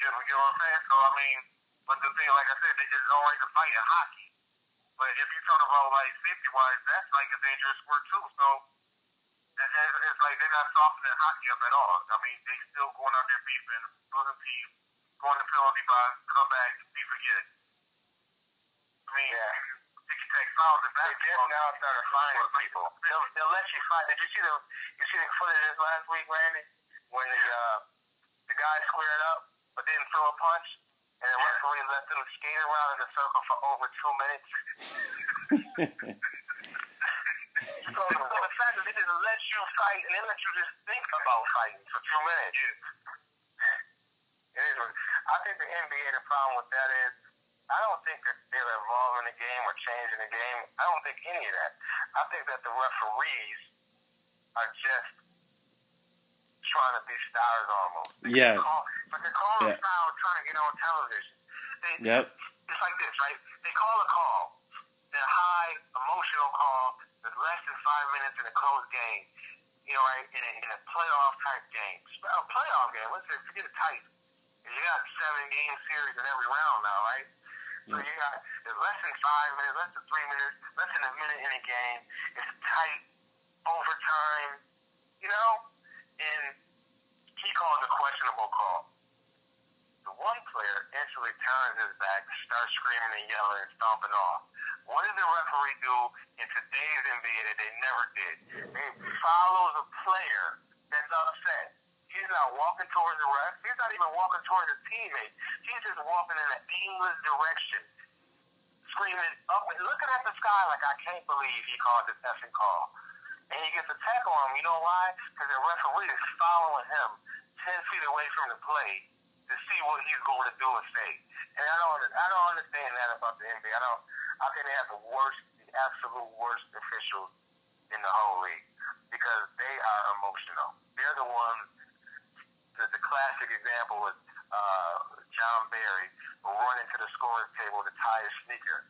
You know what I'm saying? So, I mean, but the thing, like I said, it's all right to fight in hockey. But if you talk about, like, safety-wise, that's, like, a dangerous sport, too. So, it's like they're not softening hockey up at all. I mean, they still going out there beefing, losing teams, going to penalty box, come back, be forget. I mean, they can take fouls and basketball. They just now started finding people. They'll let you find. Did you see the footage this last week, Randy, when the guy squared up but didn't throw a punch, and the referee let them skate around in a circle for over 2 minutes? So the fact that they just let you fight and they let you just think about fighting for 2 minutes. It is. I think the NBA, the problem with that is, I don't think that they're evolving the game or changing the game. I don't think any of that. I think that the referees are just trying to be stars almost. Yes. But they're calling a foul trying to get on television. It's like this, right? They call a call. They're high, emotional call. There's less than 5 minutes in a close game. You know, right? In a playoff type game. A playoff game. Let's say, forget it tight. You got 7-game series in every round now, right? So you got, there's less than 5 minutes, less than 3 minutes, less than a minute in a game. It's tight, overtime, you know? And he calls a questionable call. The one player instantly turns his back, starts screaming and yelling and stomping off. What does the referee do in today's NBA that they never did? They follow the player that's upset. He's not walking towards the ref. He's not even walking towards his teammate. He's just walking in an aimless direction, screaming up and looking at the sky like, I can't believe he called this effing call. And he gets a tackle on him. You know why? Because the referee is following him 10 feet away from the play to see what he's going to do and say. And I don't understand that about the NBA. I think they have the absolute worst officials in the whole league because they are emotional. They're the ones. The classic example was John Barry running to the scorer's table to tie his sneaker,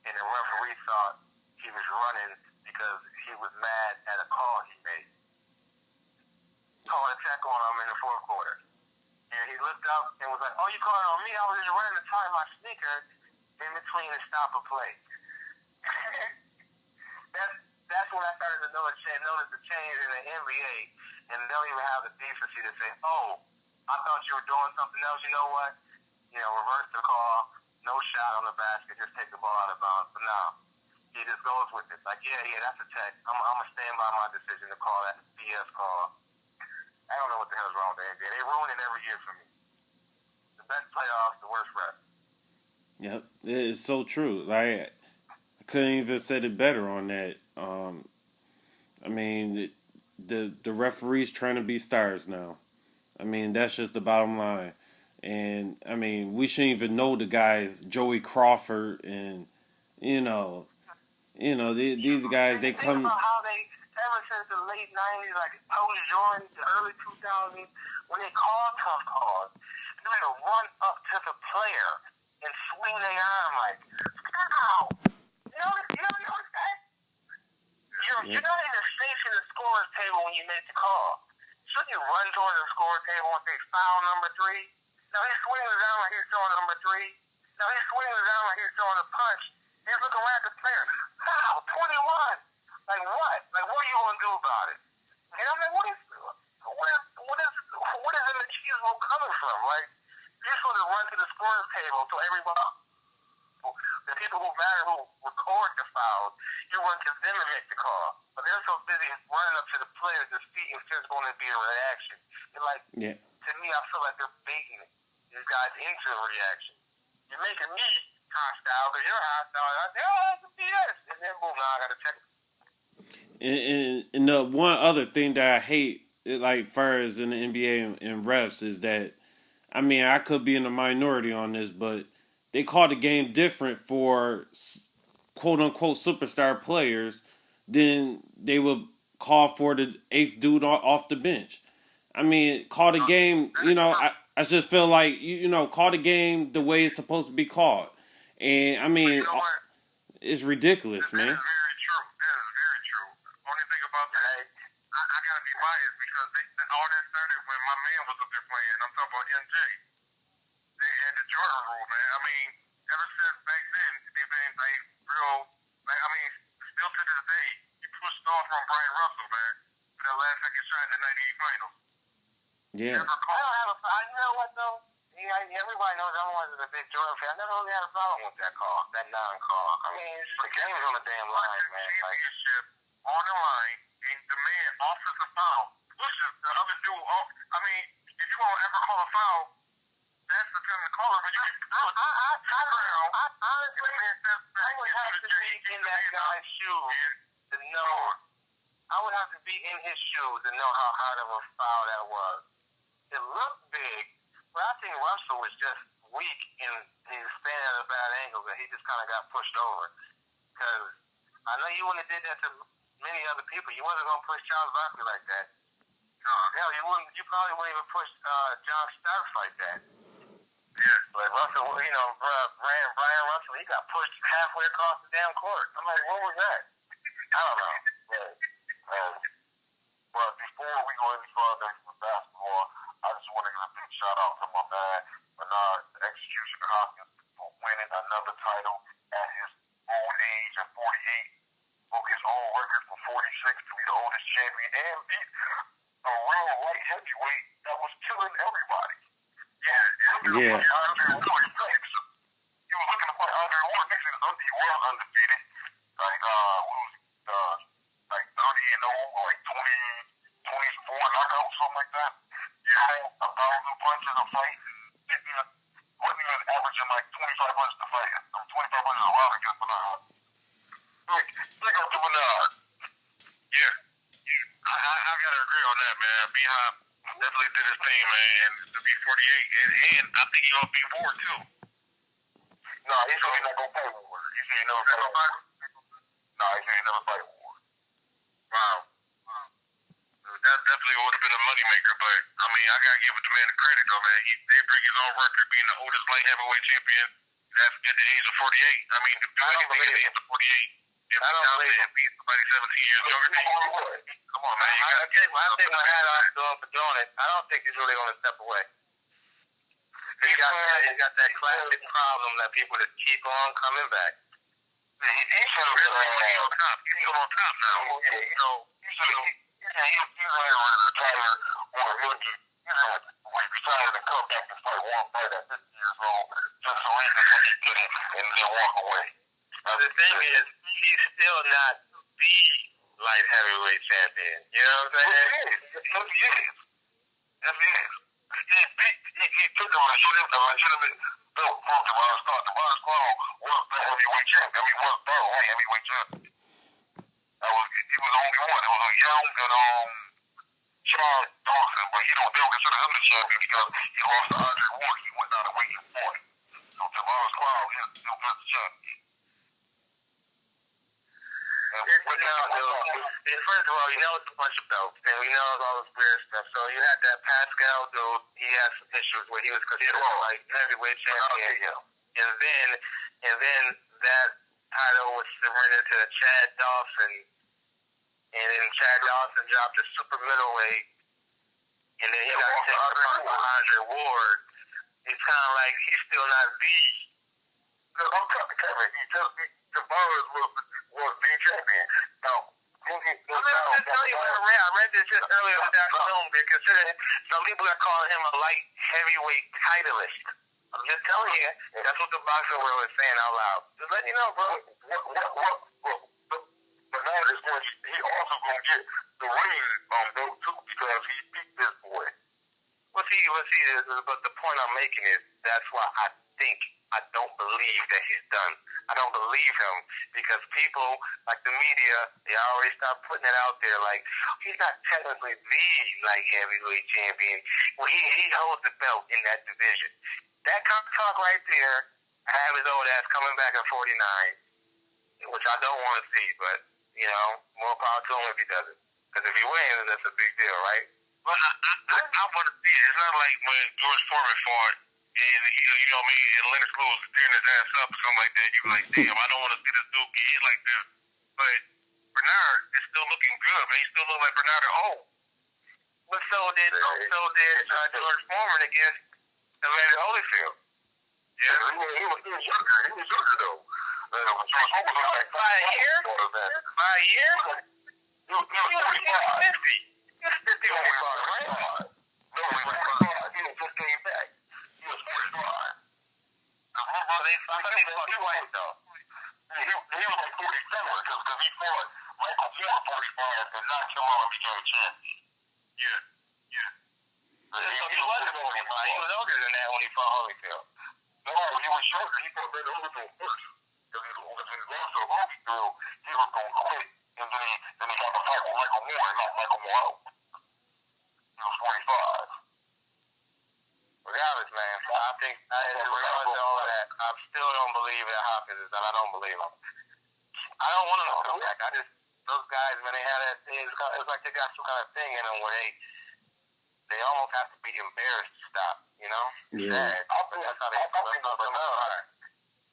and the referee thought he was running because he was mad at a call he made. Called a tackle on him in the fourth quarter. And he looked up and was like, oh, you calling on me? I was just running to tie my sneaker in between and stop a play. That's when I started to notice the change in the NBA, and they don't even have the decency to say, oh, I thought you were doing something else. You know what? Reverse the call, no shot on the basket, just take the ball out of bounds. But no, he just goes with it. Like, yeah, that's a tech. I'm going to stand by my decision to call that BS call. I don't know what the hell's wrong with the NBA. They ruin it every year for me. The best playoffs, the worst ref. Yep, it's so true. Like, I couldn't even said it better on that. I mean, the referees trying to be stars now. I mean, that's just the bottom line. And I mean, we shouldn't even know the guys, Joey Crawford, and these guys. They come. Think about how they ever since the late '90s, like post Jordan, the early 2000s, when they called tough calls, they had to run up to the player and swing their arm like, ow! You ever notice that? You're not even facing the scorer's table when you make the call. Shouldn't you run towards the scorer's table and say foul number 3? Now he's swinging his arm like he's throwing number 3. Now he's swinging his arm like he's throwing a punch. He's looking right at the player. Foul, 21. Like what? Like what are you going to do about it? And I'm like, what is the machismo coming from? Like, you're supposed to run to the scorer's table so everybody, the people who matter, who record the fouls, you run to them and make the call. But they're so busy running up to the players to see if there's going to be a reaction. It's like, to me, I feel like they're baiting these guys into a reaction. You're making me hostile, but you're hostile. I say, oh, that's a BS. And then boom, now I got to check it. And the one other thing that I hate, like far as in the NBA and refs, is that, I mean, I could be in the minority on this, but they call the game different for quote unquote superstar players than they would call for the 8th dude off the bench. I mean, call the game, I just feel like, call the game the way it's supposed to be called. And, I mean, it's ridiculous, man. That is very true. That is very true. Only thing about that, I got to be biased because all that started when my man was up there playing. I'm talking about MJ. They had the Jordan rule, man. I mean, ever since back then, they've been like real, like, I mean, still to this day, you pushed off from Brian Russell, man, for that last second shot in the '98 finals. Yeah. I don't have you know what though? Everybody knows I'm one of the big Jordan fans. I never really had a problem with that call, that non-call. I mean, the game's on the damn line, man. Championship on the line, and the man offers a foul, pushes the other dude off. I mean, if you won't ever call a foul, that's the time to call it, but you can do it. Honestly, I would have to be in that guy's shoes to know. I would have to be in his shoes to know how hard of a foul that was. It looked big, but I think Russell was just weak and he was standing at a bad angle that he just kind of got pushed over. Because I know you wouldn't have did that to many other people. You wasn't going to push Charles Barkley like that. No, hell, you wouldn't. You probably wouldn't even push John Starks like that. Yeah. But Russell, Brian Russell, he got pushed halfway across the damn court. I'm like, what was that? I don't know. But before we go any further with basketball, I just want to give a big shout out to my man, Bernard the Execution Hopkins, for winning another title at his old age of 48. Broke his own record for 46 to be the oldest champion and beat a real light heavyweight that Yeah. He was looking to fight Andre Ward next year. He was undefeated. Like, like 30-0, or like 24 knockouts, something like that. Yeah, 1,000 punches a fight. Wasn't even averaging like 25 punches to fight. 25 punches a round against Bernard. Big up to Bernard. Yeah. I gotta agree on that, man. B-Hop definitely did his thing, man. And to be 48, and I think he's gonna be Ward too. No, he said he's not gonna fight Ward. He said he never fight. No, he said he never fight Ward. Wow. That definitely would have been a moneymaker, but I mean, I gotta give the man the credit though, man. He did break his own record, being the oldest light heavyweight champion. That's at the age of 48. I mean, the dude at the age of 48. I don't believe it. Being somebody 17 years younger than you. Come on, man. I take my hat off to him for doing it. I don't think he's really going to step away. He's got that classic problem that people just keep on coming back. He's still on top. He's still on top now. Yeah, you know, he's ready to retire or rookie. He's retired and come back and fight one fight at 50 years old just so he can get it and then walk away. The thing is, he's still not the light heavyweight champion. You know what I'm saying? Yes, he is. Yes, he is. He took a legitimate belt from Tavares Claw. Tavares Claw was the heavyweight champion. I mean, was the light heavyweight champion. He was the only one. It was Young and Chad Dawson, but they don't consider him the champion because he lost to Andre Ward. He went down and weight and fought him. So Tavares Claw is still the champion. First of all, it's a bunch of belts, and we know all this weird stuff. So you had that Pascal dude, he had some issues where he was considered like heavyweight champion. And then that title was surrendered to Chad Dawson, and then Chad Dawson dropped to super middleweight, and then he got taken by Andre Ward. It's kind of like he's still not the. I'm telling you, Tavares was the champion. Now, I read this just earlier with that film. They're considering some people are calling him a light heavyweight titleist. I'm just telling you, that's what the boxing world is saying out loud. Just letting you know, bro. But now he also gonna get the ring belt too because he beat this boy. But the point I'm making is that's why I don't believe that he's done. I don't believe him because people like the media, they already start putting it out there like he's not technically the light heavyweight champion. Well, he holds the belt in that division. That kind of talk right there, I have his old ass coming back at 49, which I don't want to see, but more power to him if he does it. Because if he wins, that's a big deal, right? But I want to see it. It's not like when George Foreman fought. And, you know what I mean, and Lennox Lewis was tearing his ass up or something like that. You be like, damn, I don't want to see this dude get hit like this. But Bernard is still looking good, man. He still look like Bernard at home. But so did George Foreman against Evander Holyfield. Yeah, he was younger. He was younger, though. George Foreman was like by a year? By a year? He was 50. He was 50 when he fought, right? No, he just came back. He was 45. I think he was though. He was like 47 because he fought Michael Ford 45 and knocked him out and became champion. Yeah. So he wasn't 45. He was older than that when he fought Holyfield. No, he was younger. He fought Evander Holyfield first. Because when he lost to Holyfield, he was going to quit. And then he got to fight with Michael Moore and knocked Michael Moore out. He was 45. Regardless, man, I think regardless of all of that, I still don't believe that Hopkins is done. I don't believe him. I don't want him to come back. Those guys, man, they had that thing. It's like they got some kind of thing in them where they almost have to be embarrassed to stop, Yeah. I think that's how they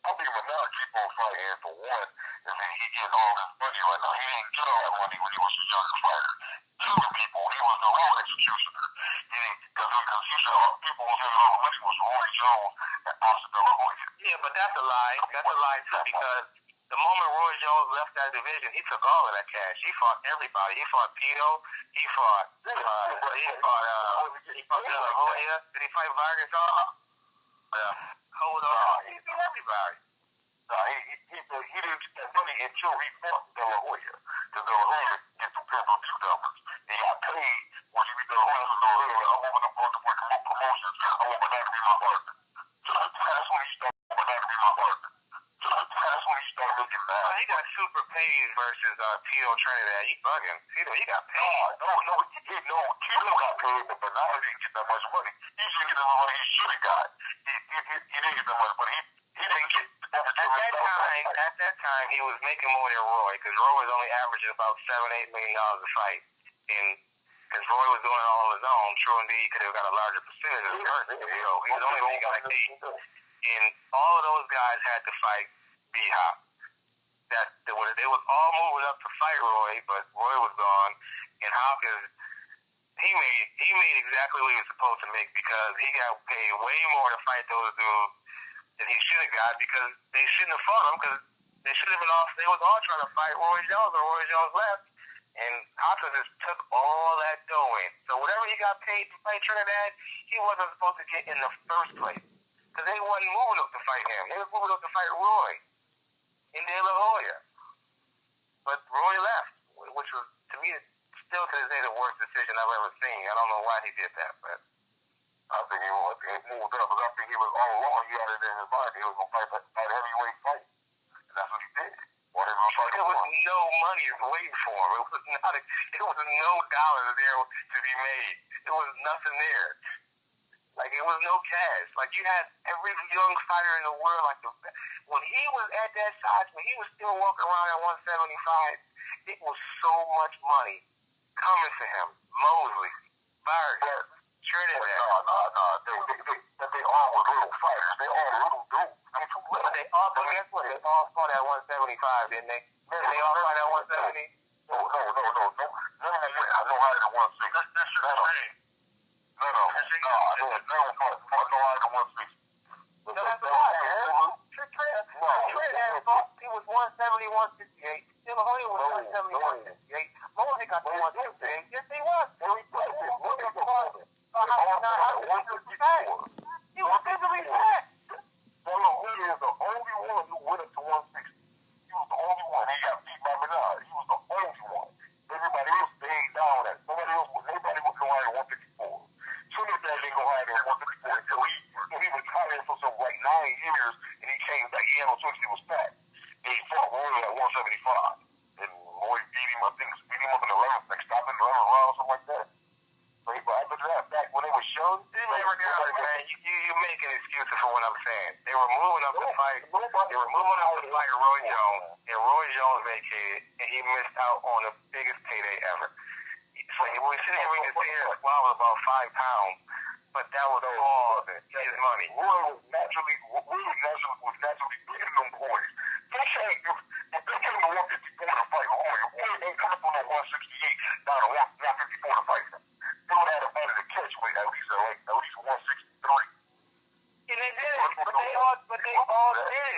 I think Bernard keep on fighting for one, and then he gets all this money right now. He didn't get all that money when he was a younger fighter. Two people, he was the real executioner. Because he said people who said all the money was Roy Jones and Oscar De La Hoya. Yeah, but that's a lie. That's a lie too because the moment Roy Jones left that division, he took all of that cash. He fought everybody. He fought Tito. He fought De La Hoya. Did he fight Vargas? Yeah. Hold on. He beat everybody. No, he didn't get that money until he fought De La Hoya. Because De La Hoya gets some pay-per-view numbers. He got paid once he beat De La Hoya. So De La Hoya, I'm over the board to promote promotions. I want Bernard to be my partner. So that's when he started Bernard to be my partner. So that's when he started looking bad. He got super paid versus Tito Trinidad. You bugging. Tito, he got paid. Tito got paid, but Bernard didn't get that much money. He didn't get the money he should have got. He didn't get that much money. He didn't get at that time, he was making more than Roy, because Roy was only averaging about $7-8 million a fight, and because Roy was doing it all on his own. True indeed, he could have got a larger percentage of the first. He was only making like 8, and all of those guys had to fight B-Hop. They was all moving up to fight Roy, but Roy was gone, and Hopkins. He made exactly what he was supposed to make, because he got paid way more to fight those dudes than he should have got, because they shouldn't have fought him, because they should have been off. They was all trying to fight Roy Jones, but Roy Jones left, and Hopkins just took all that dough in. So whatever he got paid to fight Trinidad, he wasn't supposed to get in the first place, because they wasn't moving up to fight him. They was moving up to fight Roy in De La Hoya, but Roy left, which was, to me, still to this day the worst decision I've ever seen. I don't know why he did that, but I think he moved up, because I think he was all along. He had it in his mind. He was going to fight heavyweight fight. And that's what he did. There was no money waiting for him. It was no dollars there to be made. There was nothing there. Like, it was no cash. Like, you had every young fighter in the world. Like, when he was at that size, when he was still walking around at 175, it was so much money coming to him. Mosley, Vargas, Trinidad. They all were little fighters. They all little dudes. I mean, too little. But guess what? They all fought at 175, didn't they? Didn't they all fight at 170? No. None of them went. I know higher than 160. That's your thing. No. None of them fought no higher than 160. No, that's a lie, man. Trinidad fought. He was 170, 168. De La Hoya was 170, 168. Mosley got to 168. Yes, he was. He was physically fat. De La Hoya is the only one who went up to 160. He was the only one. He got beat by Bernard. He was the only one. Everybody else stayed down at. Nobody would go higher than 154. Trinidad didn't go higher than 154 until he was retired for some like 9 years, and he came back. He had no choice. He was fat. And he fought Roy at 175. And Roy beat him, I think, up in the 11th, like stopped in the 11th round or something like that. So he got after that, back when they were young, man, you making excuses for what I'm saying. They were moving up to fight. They were moving up to fight Roy Jones, and Roy Jones vacated, and he missed out on the biggest payday ever. So when we sit here, we can see his swallow about 5 pounds, but that was all of it. His money. Roy was naturally bigger than them boys. They came to 154 to fight Roy. Roy ain't coming from no 168 down to 154 to fight him. They would have had to catch weight at least 163. And they did it, but they all did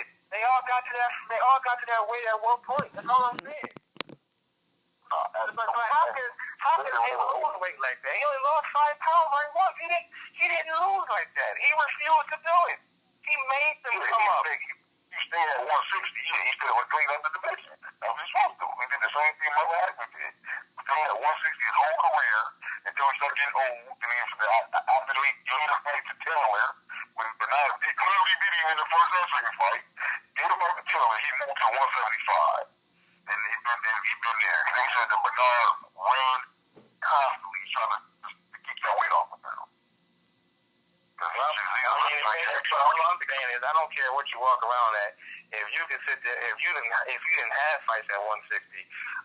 it. They all got to that weight at one point. That's all I'm saying. But Hopkins didn't lose weight like that. He only lost 5 pounds like once. He didn't lose like that. He refused to do it. He made them come up. He stayed at 160. He still went clean up the division. That's what he's supposed to do. He did the same thing Mother Hagman did. He stayed at 160 his whole career until he started getting old. And after the gave the fight to Taylor, when Bernard clearly beat him in the first and second fight, gave the fight to Taylor, he moved to 175. And he's been there. They said that Bernard ran constantly trying to keep that weight off of him. All I'm saying is, I don't care what you walk around at. If you can sit there, if you didn't have fights at 160,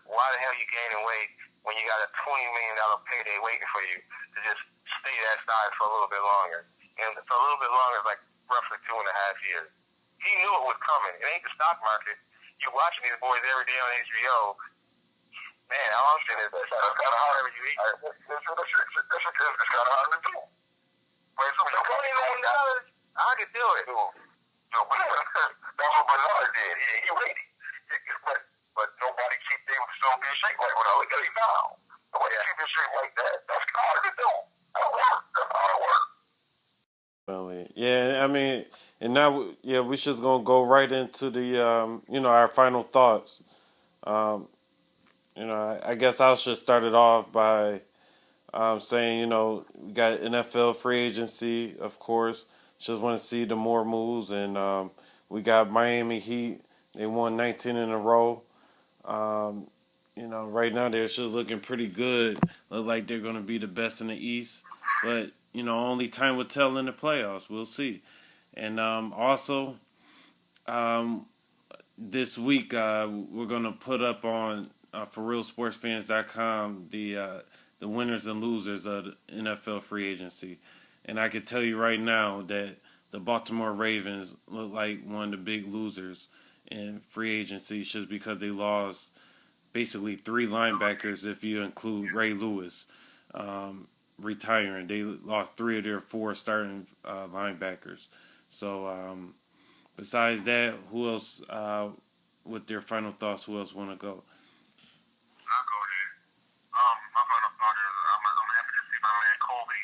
why the hell are you gaining weight when you got a $20 million payday waiting for you to just stay that size for a little bit longer? And for a little bit longer, like roughly 2.5 years. He knew it was coming. It ain't the stock market. You're watching these boys every day on HBO. Man, all I'm saying is that's kind of hard you eat. That's kind of hard to do. But $20 million, I could do it. That's what Bernard did. He waited. But nobody keep them so in shape like when I look at him now. Nobody keep in shape like that. That's hard to do. That's hard work. Yeah, I mean, and now, yeah, we just gonna go right into the, our final thoughts. Um, I guess I'll just start it off by saying, we got NFL free agency, of course. Just want to see the more moves, and we got Miami Heat. They won 19 in a row. Um, right now they're just looking pretty good. Look like they're going to be the best in the East. But, only time will tell in the playoffs. We'll see. And also, um, this week we're going to put up on ForRealSportsFans.com the winners and losers of the NFL free agency. And I can tell you right now that the Baltimore Ravens look like one of the big losers in free agency just because they lost basically three linebackers if you include Ray Lewis retiring. They lost three of their four starting linebackers. So besides that, who else, with their final thoughts, who else want to go? I'll go ahead. My final thought is I'm happy to see my man Kobe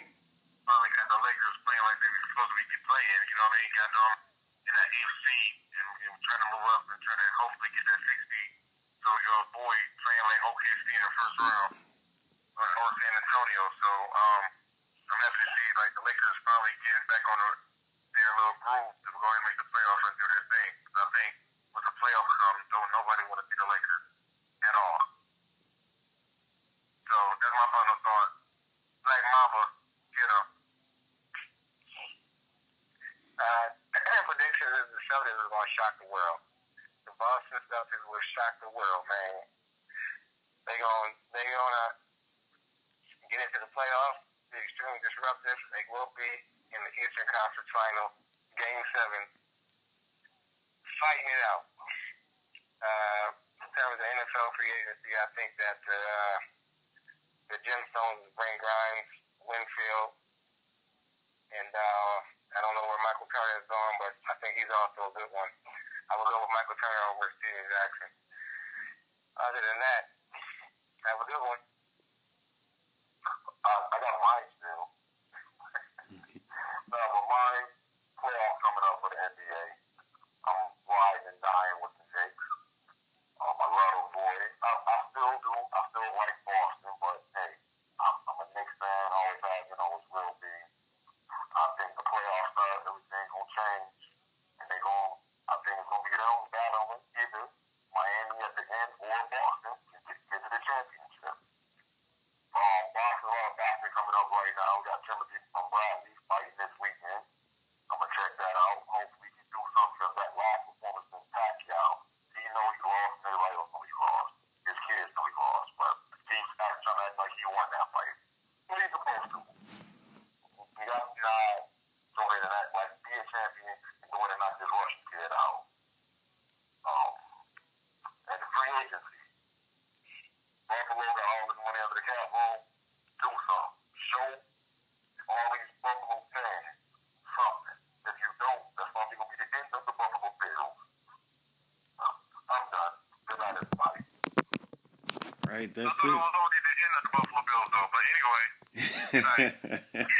finally got the Lakers playing like they were supposed to be playing. You know what I mean? Got them in that 8th seed and trying to move up and trying to hopefully get that 6th seed. So your boy playing like OKC in the first round or San Antonio. So I'm happy to see like the Lakers finally getting back on their little groove to go ahead and make the playoffs and do their thing. Because I think when the playoffs come, don't nobody want to see the Lakers at all. So that's my final thought. Black Mamba, get him. Prediction is the Celtics is going to shock the world. The Boston Celtics will shock the world, man. They gonna get into the playoffs. Be extremely disruptive. They will be in the Eastern Conference Final, Game 7, fighting it out. In terms of NFL free agency, I think that the gemstones bring Grimes, Winfield, and I don't know where Michael Turner is going, but I think he's also a good one. I will go with Michael Turner over Steven Jackson. Other than that, have a good one. I got mine still. But mine, playoff coming up for the NBA. I'm riding and dying with the Knicks. I love those boys. I still do. I still like Boston, but hey, I'm a Knicks fan. Always have been, always will be. I think the playoffs start, everything's gonna change, and I think it's gonna be their own battle with either Miami at the end or Boston to get to the championship. Boston, a lot of basketball coming up right now. We got Timothy from Bradley fighting this weekend. I'm gonna check that out. Hopefully he can do something because that last performance from Pacquiao, he know he lost, and everybody else know he lost. His kids know he lost, but he's trying to act like he won that fight. What he's supposed to. You got to go ahead and act like be a champion and go ahead and knock this Russian kid out. And the free agency. Buffalo got all this money under the cap room. Do something. Show all these Buffalo fans something. If you don't, that's probably going to be the end of the Buffalo Bills. I'm done. Good night, everybody. Right, that's I thought it was already the end of the Buffalo Bills, though. But anyway, good night.